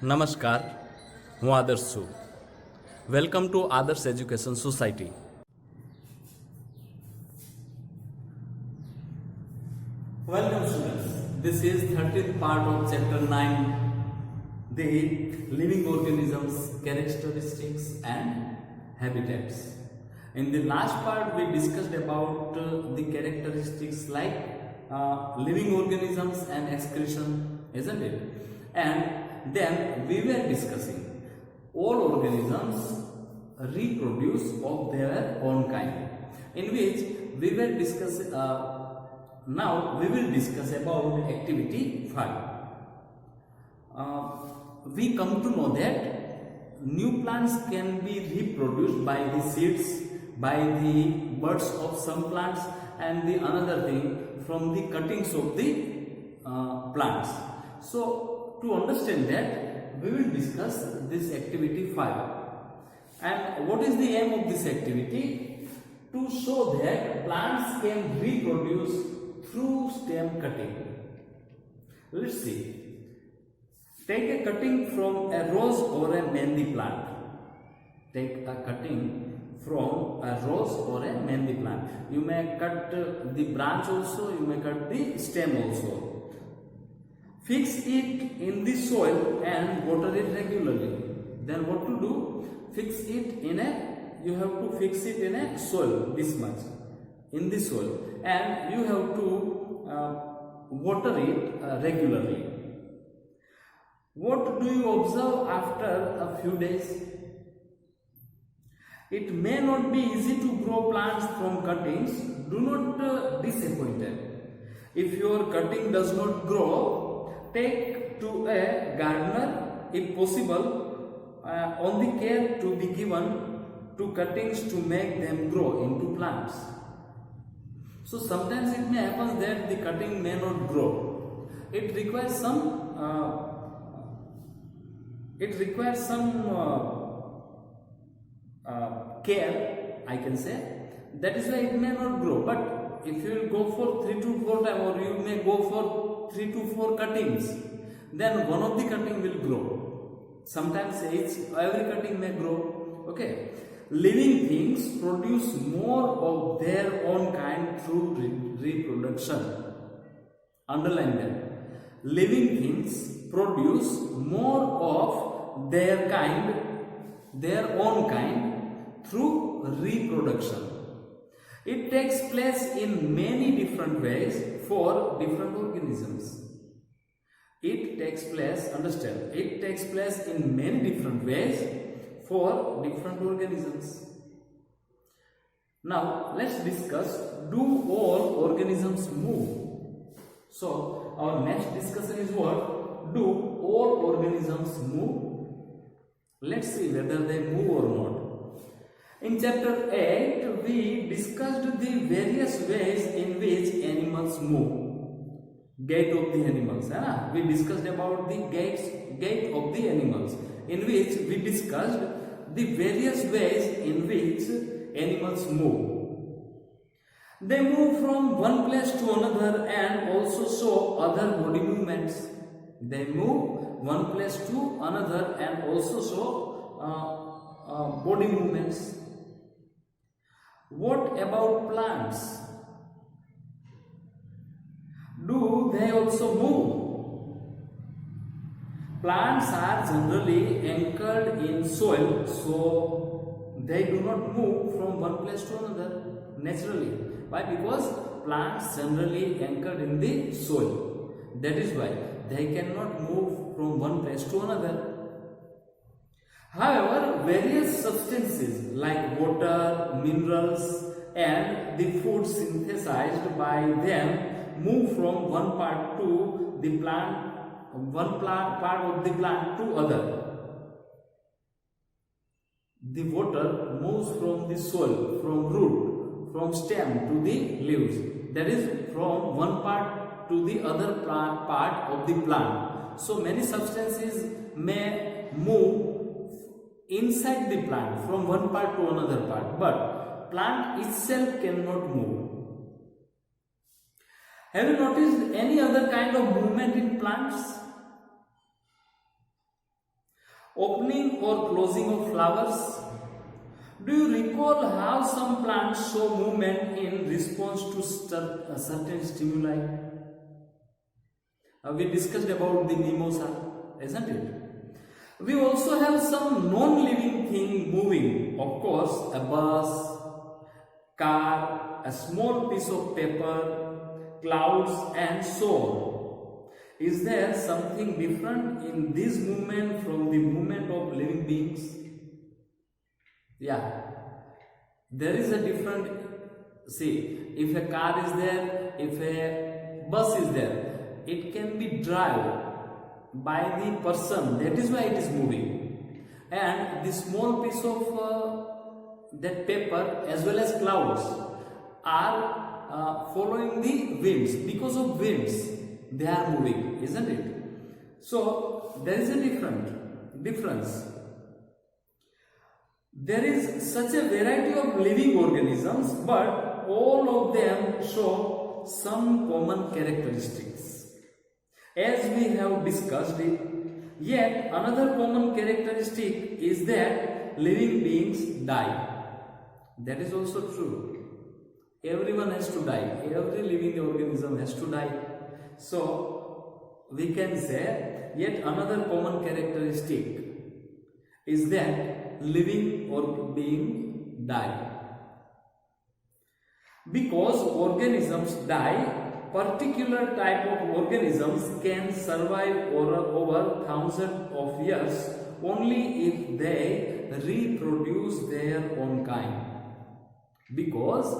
નમસ્કાર, હું આદર્શ છું. વેલકમ ટુ આદર્શ education society. Welcome students. This is 13th part of chapter 9, the living organisms, characteristics and habitats. In the last part we discussed about the characteristics like living organisms and excretion, isn't it? And then we were discussing all organisms reproduce of their own kind, in which we were discussing now we will discuss about activity 5. We come to know that new plants can be reproduced by the seeds, by the buds of some plants, and the another thing from the cuttings of the plants. So to understand that, we will discuss this activity 5. And what is the aim of this activity? To show that plants can reproduce through stem cutting. Let's see. Take a cutting from a rose or a mehndi plant. Take a cutting from a rose or a mehndi plant. You may cut the branch also, you may cut the stem also. Fix it in the soil and water it regularly. Then what to do? You have to fix it in a soil, this much, in the soil, and you have to water it regularly. What do you observe after a few days? It may not be easy to grow plants from cuttings. Do not disappointed. If your cutting does not grow, take to a gardener if possible. On the care to be given to cuttings to make them grow into plants. So sometimes it may happen that the cutting may not grow. It requires some care, I can say. That is why it may not grow. But if you will go for 3 to 4 times, or you may go for 3 to 4 cuttings, then one of the cutting will grow. Sometimes every cutting may grow. Okay. Living things produce more of their own kind through reproduction. Underline that. Living things produce more of their own kind through reproduction. It takes place in many different ways for different organisms. It takes place in many different ways for different organisms. Now let's discuss, do all organisms move? So our next discussion is what? Do all organisms move? Let's see whether they move or not. In chapter 8 we discussed the various ways in which animals move. Gait of the animals. We discussed about the gait of the animals, in which we discussed the various ways in which animals move. They move from one place to another and also show other body movements. They move one place to another and also show body movements. What about plants? Do they also move? Plants are generally anchored in soil, so they do not move from one place to another naturally. Why? Because plants generally anchored in the soil. That is why they cannot move from one place to another. However, various substances like water, minerals, and the food synthesized by them move from one part of the plant to other. The water moves from the soil, from root, from stem to the leaves. That is from one part to the other part of the plant. So many substances may move inside the plant from one part to another part, but plant itself cannot move. Have you noticed any other kind of movement in plants? Opening or closing of flowers. Do you recall how some plants show movement in response to certain stimuli? We discussed about the mimosa, isn't it? We also have some non-living thing moving. Of course, a bus, car, a small piece of paper, clouds, and so on. Is there something different in this movement from the movement of living beings? Yeah, there is a different. See, if a car is there, if a bus is there, it can be driven by the person. That is why it is moving. And the small piece of that paper as well as clouds are following the winds. Because of winds, they are moving, isn't it? So there is a difference. There is such a variety of living organisms, but all of them show some common characteristics. As we have discussed it, yet another common characteristic is that living beings die. That is also true. Everyone has to die. Every living organism has to die. So we can say yet another common characteristic is that living or being die. Because organisms die, particular type of organisms can survive over thousands of years only if they reproduce their own kind. Because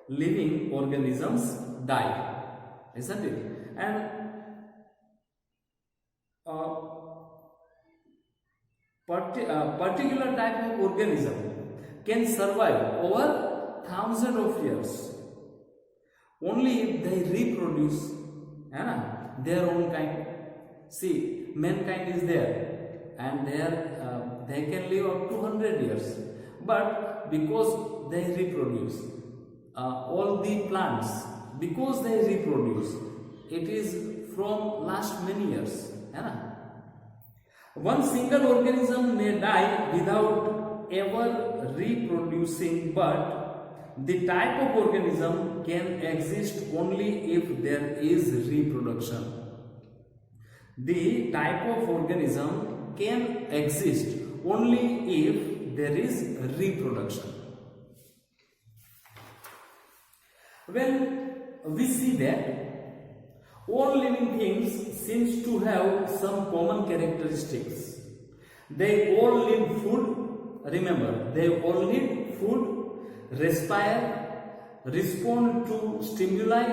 living organisms die, isn't it? And particular type of organism can survive over thousands of years only if they reproduce their own kind. See, mankind is there and they can live up to 100 years, but because they reproduce, all the plants, because they reproduce, it is from last many years. One single organism may die without ever reproducing, but the type of organism can exist only if there is reproduction. The type of organism can exist only if there is reproduction. When we see that all living things seems to have some common characteristics. They all need food. Remember, they all need food, respire, respond to stimuli,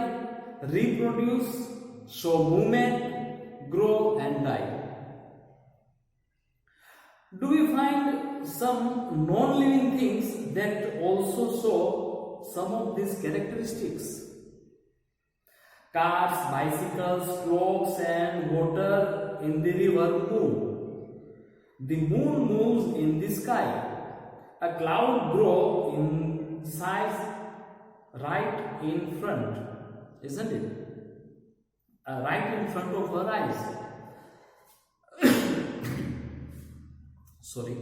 reproduce, show movement, grow and die. Do we find some non-living things that also show some of these characteristics? Cars, bicycles, clocks and water in the river move. The moon moves in the sky. A cloud grows in size right in front, isn't it? Right in front of our eyes. Sorry.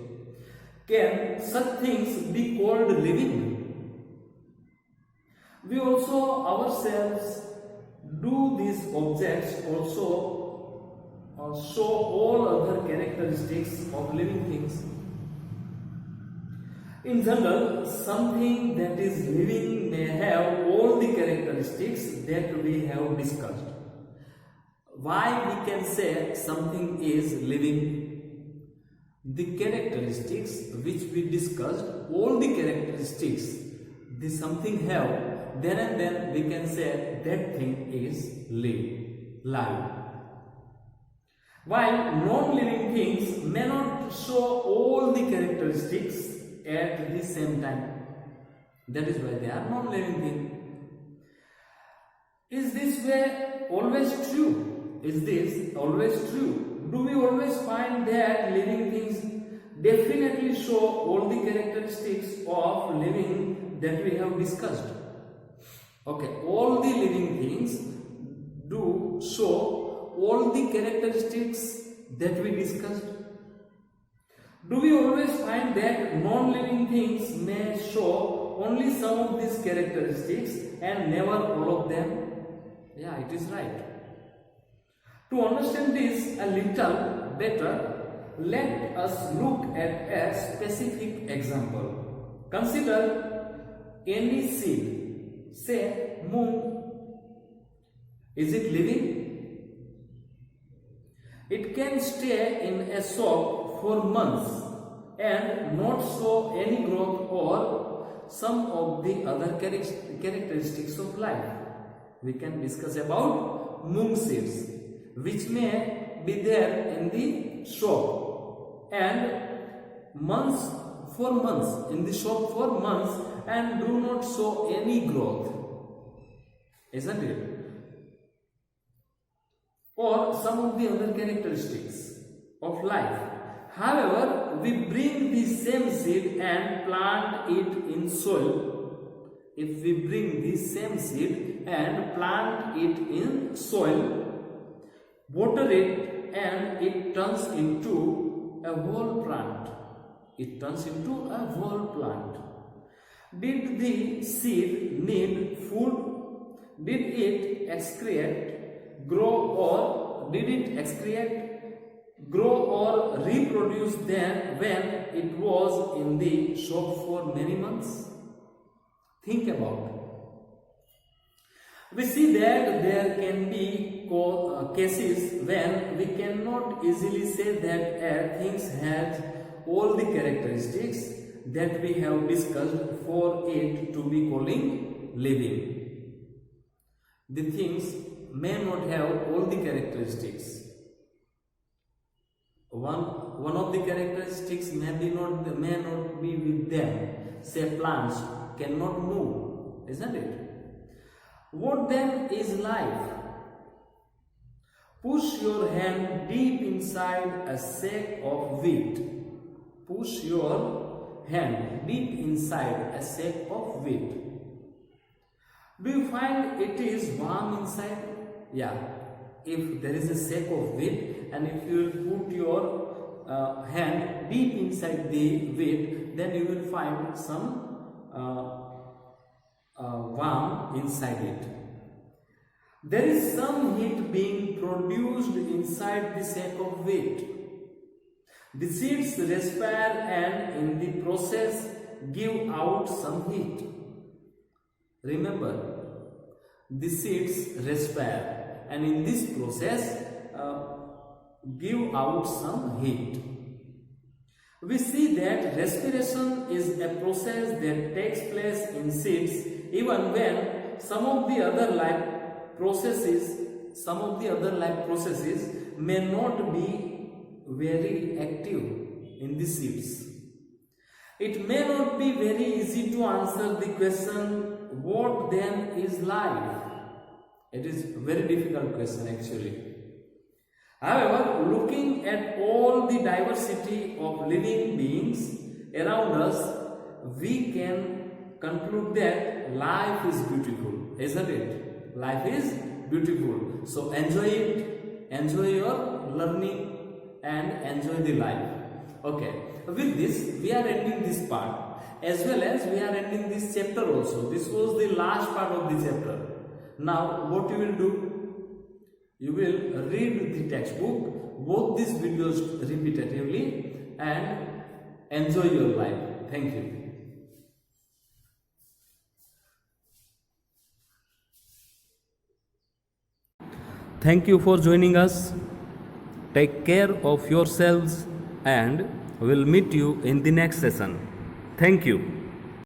Can such things be called living? We also ourselves do these objects also show all other characteristics of living things? In general, something that is living may have all the characteristics that we have discussed. Why we can say something is living? The characteristics which we discussed, all the characteristics the something have, then and then we can say that thing is live. While non-living things may not show all the characteristics at the same time. That is why they are non-living things. Is this way always true? Is this always true? Do we always find that living things definitely show all the characteristics of living that we have discussed? Okay, all the living things do show all the characteristics that we discussed. Do we always find that non-living things may show only some of these characteristics and never all of them? Yeah, it is right. To understand this a little better, let us look at a specific example. Consider any seed, say moon. Is it living? It can stay in a sock for months and not show any growth or some of the other characteristics of life. We can discuss about moon seeds, which may be there in the shop and months in the shop for months and do not show any growth, isn't it? Or some of the other characteristics of life. However, we bring the same seed and plant it in soil. If we bring the same seed and plant it in soil, water it, and it turns into a whole plant. It turns into a whole plant. Did the seed need food? Did it excrete, grow, or did it excrete, grow, or reproduce then when it was in the shop for many months? Think about it. We see that there can be cases when we cannot easily say that things has all the characteristics that we have discussed for it to be calling living. The things may not have all the characteristics. One of the characteristics may not be with them. Say plants cannot move, isn't it? What then is life? Push your hand deep inside a sack of wheat. Push your hand deep inside a sack of wheat. Do you find it is warm inside? Yeah. If there is a sack of wheat and if you put your hand deep inside the wheat, then you will find some warm inside it. There is some heat being produced inside the sack of wheat. The seeds respire and in the process give out some heat. Remember, the seeds respire and in this process give out some heat. We see that respiration is a process that takes place in seeds even when some of the other life processes may not be very active in the seeds. It may not be very easy to answer the question, what then is life? It is a very difficult question actually. However, looking at all the diversity of living beings around us, we can conclude that life is beautiful, isn't it? Life is beautiful. So enjoy it, enjoy your learning and enjoy the life. Okay, with this we are ending this part as well as we are ending this chapter also. This was the last part of the chapter. Now what you will do? You will read the textbook, both these videos repetitively and enjoy your life. Thank you. Thank you for joining us. Take care of yourselves and we'll meet you in the next session. Thank you.